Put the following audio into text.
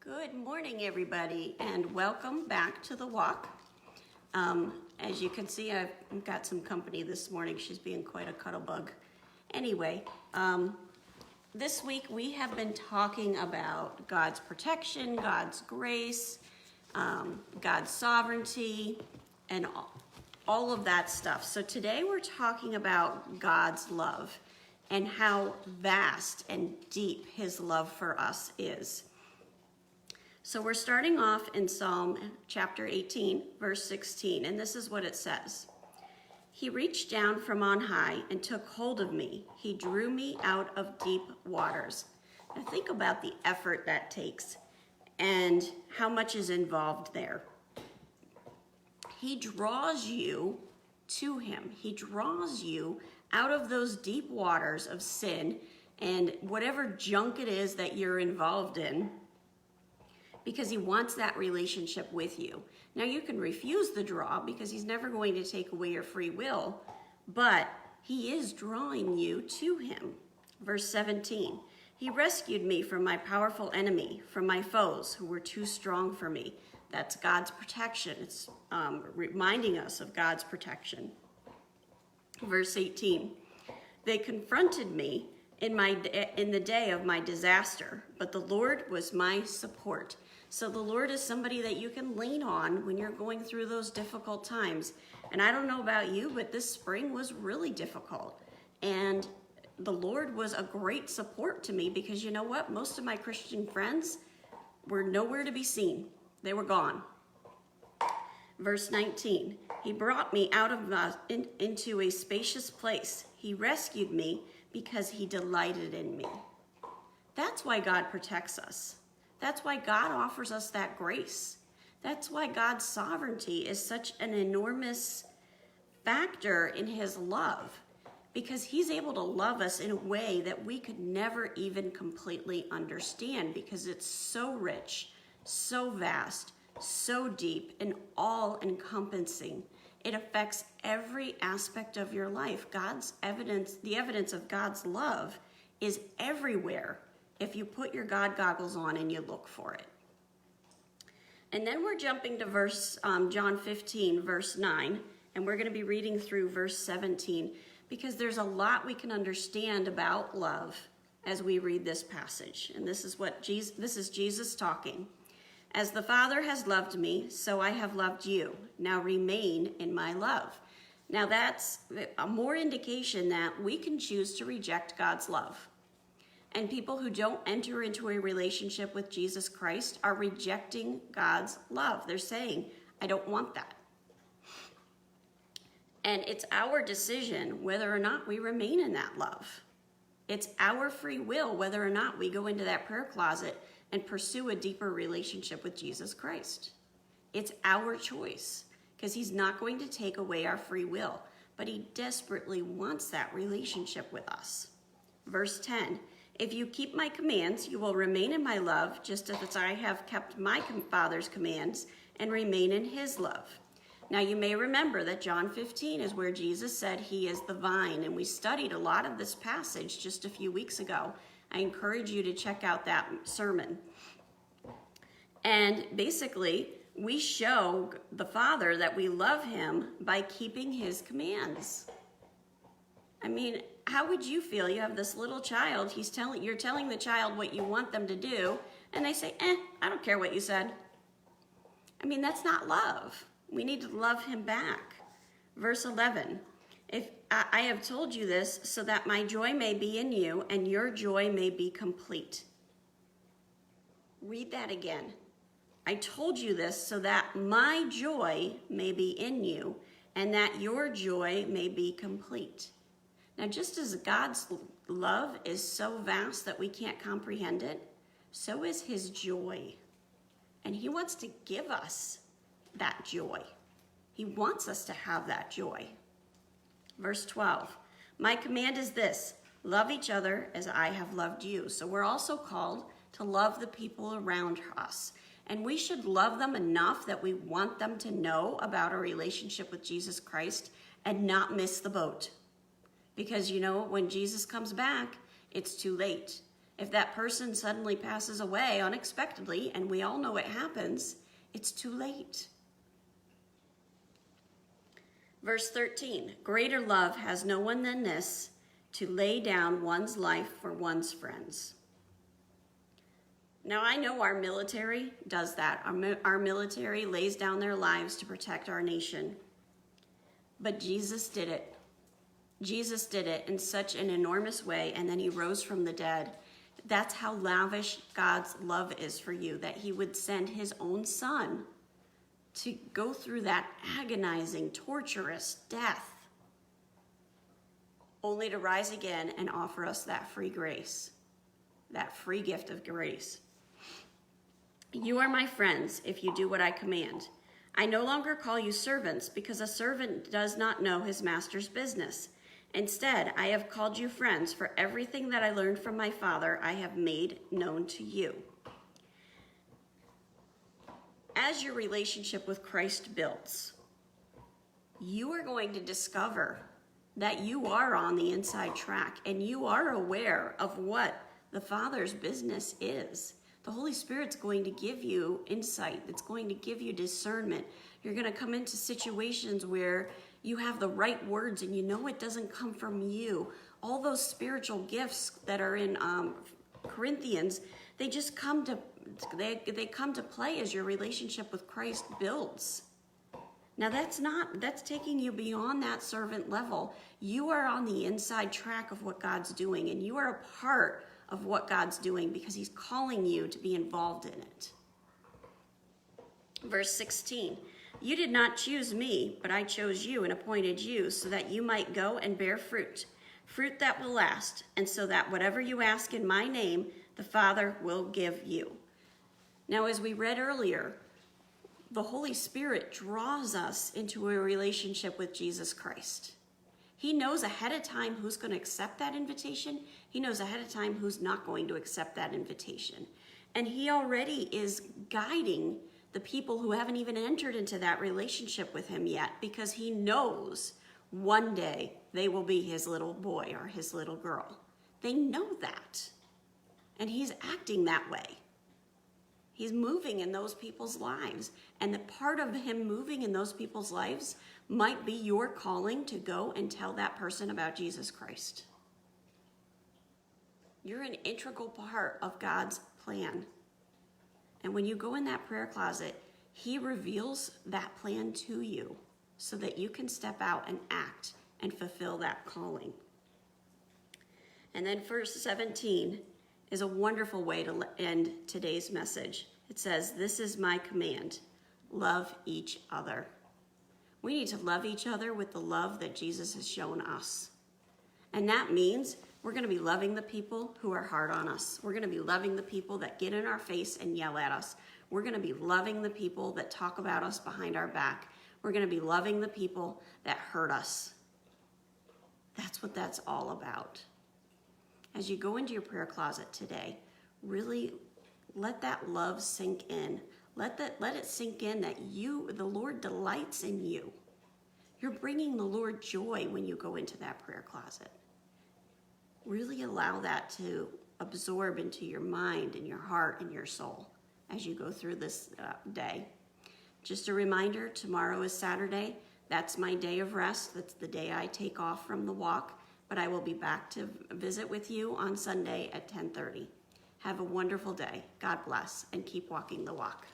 Good morning, everybody, and welcome back to the walk. As you can see, I've got some company this morning. She's being quite a cuddlebug. Anyway, this week we have been talking about God's protection, God's grace, God's sovereignty, and all of that stuff. So today we're talking about God's love and how vast and deep His love for us is. So we're starting off in Psalm chapter 18, verse 16, and this is what it says. He reached down from on high and took hold of me. He drew me out of deep waters. Now think about the effort that takes and how much is involved there. He draws you to Him. He draws you out of those deep waters of sin and whatever junk it is that you're involved in, because He wants that relationship with you. Now you can refuse the draw because He's never going to take away your free will, but He is drawing you to Him. Verse 17, He rescued me from my powerful enemy, from my foes who were too strong for me. That's God's protection. It's reminding us of God's protection. Verse 18, they confronted me in the day of my disaster, but the Lord was my support. So the Lord is somebody that you can lean on when you're going through those difficult times. And I don't know about you, but this spring was really difficult. And the Lord was a great support to me because you know what? Most of my Christian friends were nowhere to be seen. They were gone. Verse 19, He brought me out of into a spacious place. He rescued me because He delighted in me. That's why God protects us. That's why God offers us that grace. That's why God's sovereignty is such an enormous factor in His love, because He's able to love us in a way that we could never even completely understand, because it's so rich, so vast, so deep, and all-encompassing. It affects every aspect of your life. The evidence of God's love is everywhere if you put your God goggles on and you look for it. And then we're jumping to John 15, verse 9, and we're going to be reading through verse 17, because there's a lot we can understand about love as we read this passage. And this is Jesus talking. As the Father has loved me, so I have loved you. Now remain in my love. Now that's a more indication that we can choose to reject God's love. And people who don't enter into a relationship with Jesus Christ are rejecting God's love. They're saying, I don't want that. And it's our decision whether or not we remain in that love. It's our free will whether or not we go into that prayer closet and pursue a deeper relationship with Jesus Christ. It's our choice, because He's not going to take away our free will, but He desperately wants that relationship with us. Verse 10, if you keep my commands, you will remain in my love, just as I have kept my Father's commands and remain in His love. Now you may remember that John 15 is where Jesus said He is the vine, and we studied a lot of this passage just a few weeks ago. I encourage you to check out that sermon. And basically, we show the Father that we love Him by keeping His commands. I mean, how would you feel? You have this little child, you're telling the child what you want them to do, and they say, I don't care what you said. I mean, that's not love. We need to love Him back. Verse 11, if I have told you this so that my joy may be in you and your joy may be complete. Read that again. I told you this so that my joy may be in you and that your joy may be complete. Now, just as God's love is so vast that we can't comprehend it, so is His joy. And He wants to give us that joy. He wants us to have that joy. Verse 12, my command is this, love each other as I have loved you. So we're also called to love the people around us. And we should love them enough that we want them to know about our relationship with Jesus Christ and not miss the boat. Because, you know, when Jesus comes back, it's too late. If that person suddenly passes away unexpectedly, and we all know it happens, it's too late. Verse 13, greater love has no one than this, to lay down one's life for one's friends. Now, I know our military does that. Our military lays down their lives to protect our nation. But Jesus did it. Jesus did it in such an enormous way, and then he rose from the dead. That's how lavish God's love is for you, that he would send his own son to go through that agonizing, torturous death, only to rise again and offer us that free grace, that free gift of grace. You are my friends if you do what I command. I no longer call you servants, because a servant does not know his master's business. Instead, I have called you friends, for everything that I learned from my Father I have made known to you. As your relationship with Christ builds, you are going to discover that you are on the inside track and you are aware of what the Father's business is. The Holy Spirit's going to give you insight. It's going to give you discernment. You're going to come into situations where you have the right words and you know it doesn't come from you. All those spiritual gifts that are in Corinthians, they just come to play as your relationship with Christ builds. Now that's taking you beyond that servant level. You are on the inside track of what God's doing, and you are a part of what God's doing because he's calling you to be involved in it. Verse 16, you did not choose me, but I chose you and appointed you so that you might go and bear fruit that will last, and so that whatever you ask in my name, the Father will give you. Now, as we read earlier, the Holy Spirit draws us into a relationship with Jesus Christ. He knows ahead of time who's going to accept that invitation. He knows ahead of time who's not going to accept that invitation. And he already is guiding the people who haven't even entered into that relationship with him yet, because he knows one day they will be his little boy or his little girl. They know that. And he's acting that way. He's moving in those people's lives. And the part of him moving in those people's lives might be your calling to go and tell that person about Jesus Christ. You're an integral part of God's plan. And when you go in that prayer closet, he reveals that plan to you so that you can step out and act and fulfill that calling. And then verse 17 is a wonderful way to end today's message. It says, this is my command, love each other. We need to love each other with the love that Jesus has shown us. And that means we're going to be loving the people who are hard on us. We're going to be loving the people that get in our face and yell at us. We're going to be loving the people that talk about us behind our back. We're going to be loving the people that hurt us. That's what that's all about. As you go into your prayer closet today, really let that love sink in. Let it sink in that the Lord delights in you. You're bringing the Lord joy when you go into that prayer closet. Really allow that to absorb into your mind and your heart and your soul as you go through this day. Just a reminder, tomorrow is Saturday. That's my day of rest. That's the day I take off from the walk. But I will be back to visit with you on Sunday at 10:30. Have a wonderful day. God bless, and keep walking the walk.